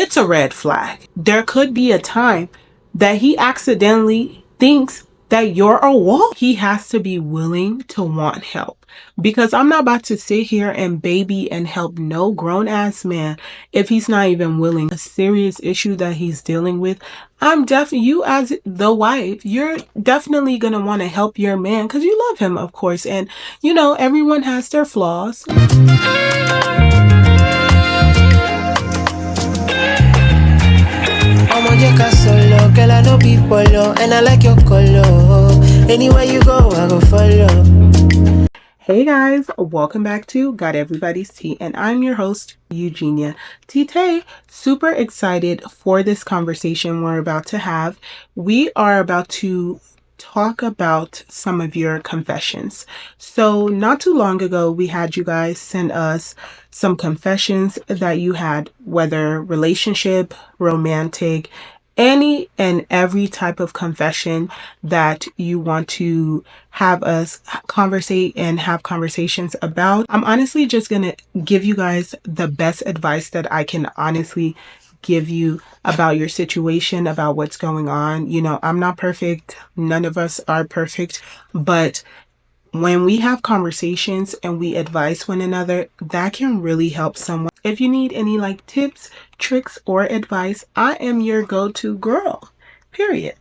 it's a red flag. There could be a time that he accidentally thinks that you're a wall. He has to be willing to want help, because I'm not about to sit here and baby and help no grown ass man if he's not even willing. A serious issue that he's dealing with, I'm definitely, you as the wife, you're definitely gonna want to help your man because you love him, of course. And you know, everyone has their flaws. Solo, girl, I know people, and I like your color. Anywhere you go, I go follow. Hey guys, welcome back to Got Everybody's Tea, and I'm your host, Eugenia. Today, super excited for this conversation we're about to have. We are about to talk about some of your confessions. So not too long ago, we had you guys send us some confessions that you had, whether relationship, romantic, any and every type of confession that you want to have us conversate and have conversations about. I'm honestly just gonna give you guys the best advice that I can honestly give you about your situation, about what's going on. You know, I'm not perfect. None of us are perfect, but when we have conversations and we advise one another, that can really help someone. If you need any like tips, tricks, or advice, I am your go-to girl, period.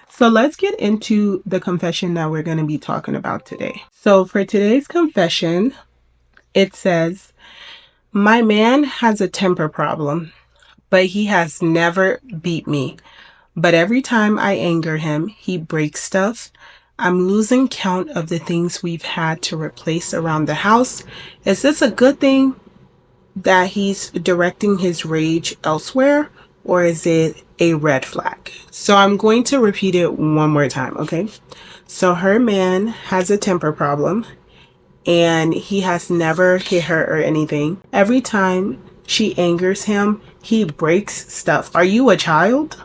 So let's get into the confession that we're going to be talking about today. So for today's confession, it says, my man has a temper problem, but he has never beat me. But every time I anger him, he breaks stuff. I'm losing count of the things we've had to replace around the house. Is this a good thing that he's directing his rage elsewhere, or is it a red flag? So I'm going to repeat it one more time, okay? So her man has a temper problem and he has never hit her or anything. Every time she angers him, he breaks stuff. Are you a child?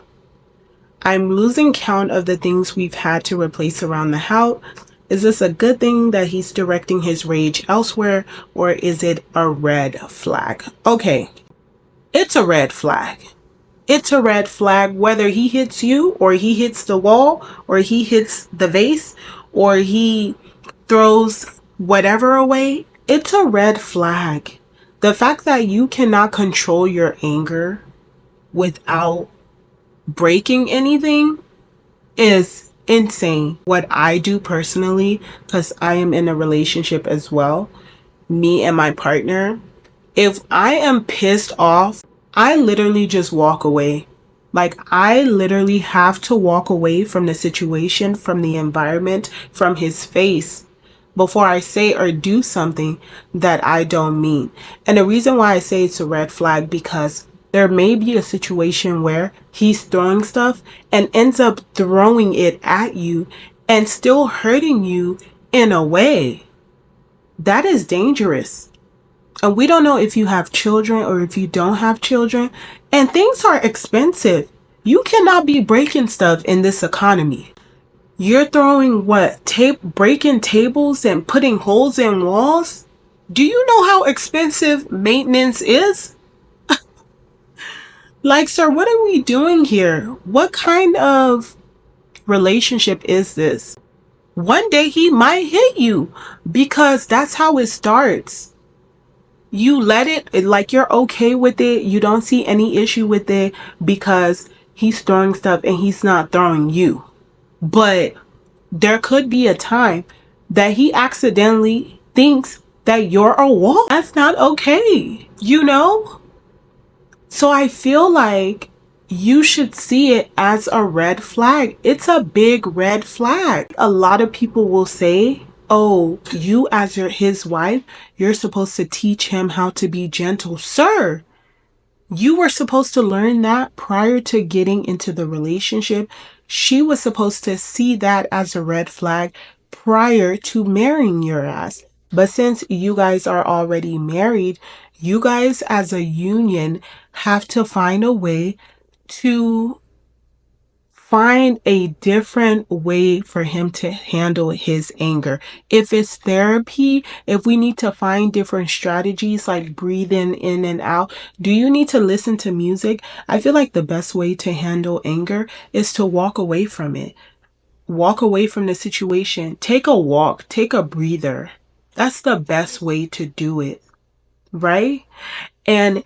I'm losing count of the things we've had to replace around the house. Is this a good thing that he's directing his rage elsewhere, or is it a red flag? Okay, it's a red flag. It's a red flag whether he hits you or he hits the wall or he hits the vase or he throws whatever away. It's a red flag. The fact that you cannot control your anger without breaking anything is insane. What I do personally, because I am in a relationship as well, me and my partner, if I am pissed off, I literally just walk away. Like, I literally have to walk away from the situation, from the environment, from his face before I say or do something that I don't mean. And the reason why I say it's a red flag, because there may be a situation where he's throwing stuff and ends up throwing it at you and still hurting you in a way. That is dangerous. And we don't know if you have children or if you don't have children. And things are expensive. You cannot be breaking stuff in this economy. You're throwing what? Breaking tables and putting holes in walls? Do you know how expensive maintenance is? Like, sir, what are we doing here? What kind of relationship is this? One day he might hit you because that's how it starts. You let it, like, you're okay with it. You don't see any issue with it because he's throwing stuff and he's not throwing you. But there could be a time that he accidentally thinks that you're a wall. That's not okay, you know? So I feel like you should see it as a red flag. It's a big red flag. A lot of people will say, oh, you as his wife, you're supposed to teach him how to be gentle. Sir, you were supposed to learn that prior to getting into the relationship. She was supposed to see that as a red flag prior to marrying your ass. But since you guys are already married, you guys as a union have to find a way to find a different way for him to handle his anger. If it's therapy, if we need to find different strategies like breathing in and out, do you need to listen to music? I feel like the best way to handle anger is to walk away from it. Walk away from the situation. Take a walk, take a breather. That's the best way to do it, right? And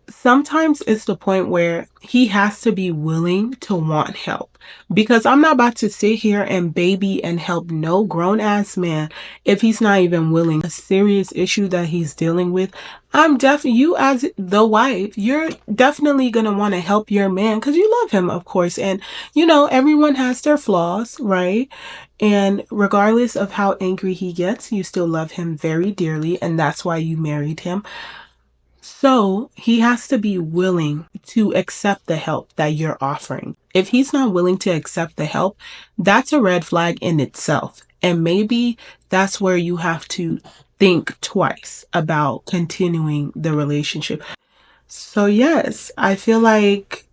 sometimes it's the point where he has to be willing to want help, because I'm not about to sit here and baby and help no grown ass man if he's not even willing. A serious issue that he's dealing with, you as the wife, you're definitely gonna want to help your man because you love him, of course. And everyone has their flaws, right? And regardless of how angry he gets, you still love him very dearly, and that's why you married him. So he has to be willing to accept the help that you're offering. If he's not willing to accept the help, that's a red flag in itself. And maybe that's where you have to think twice about continuing the relationship. So yes, I feel like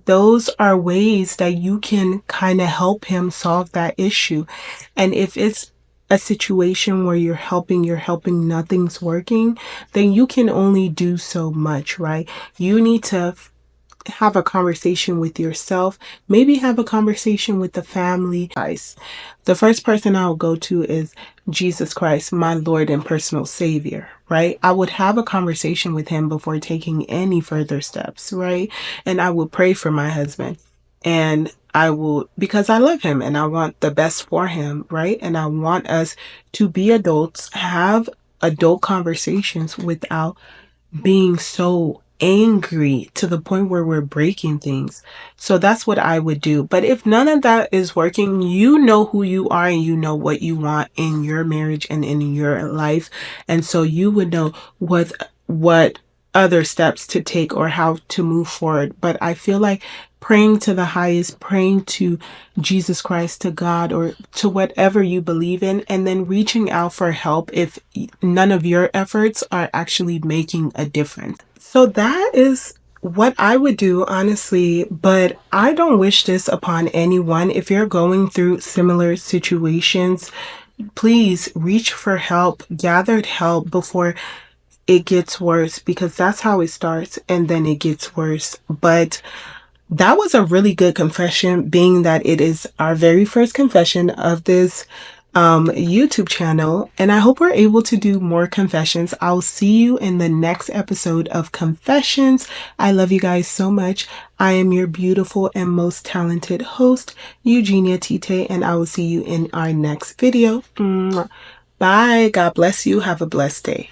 those are ways that you can kind of help him solve that issue. And if it's a situation where you're helping, nothing's working, then you can only do so much, right? You need to have a conversation with yourself, maybe have a conversation with the family. Guys, the first person I will go to is Jesus Christ, my Lord and personal Savior, right? I would have a conversation with him before taking any further steps, right? And I will pray for my husband. And I will, because I love him and I want the best for him, right? And I want us to be adults, have adult conversations without being so angry to the point where we're breaking things. So that's what I would do. But if none of that is working, you know who you are and you know what you want in your marriage and in your life. And so you would know what other steps to take or how to move forward. But I feel like praying to the highest, praying to Jesus Christ, to God, or to whatever you believe in, and then reaching out for help if none of your efforts are actually making a difference. So that is what I would do, honestly, but I don't wish this upon anyone. If you're going through similar situations, please reach for help, gathered help before it gets worse, because that's how it starts and then it gets worse. But that was a really good confession, being that it is our very first confession of this YouTube channel. And I hope we're able to do more confessions. I'll see you in the next episode of Confessions. I love you guys so much. I am your beautiful and most talented host, Eugenia Tite, and I will see you in our next video. Bye. God bless you. Have a blessed day.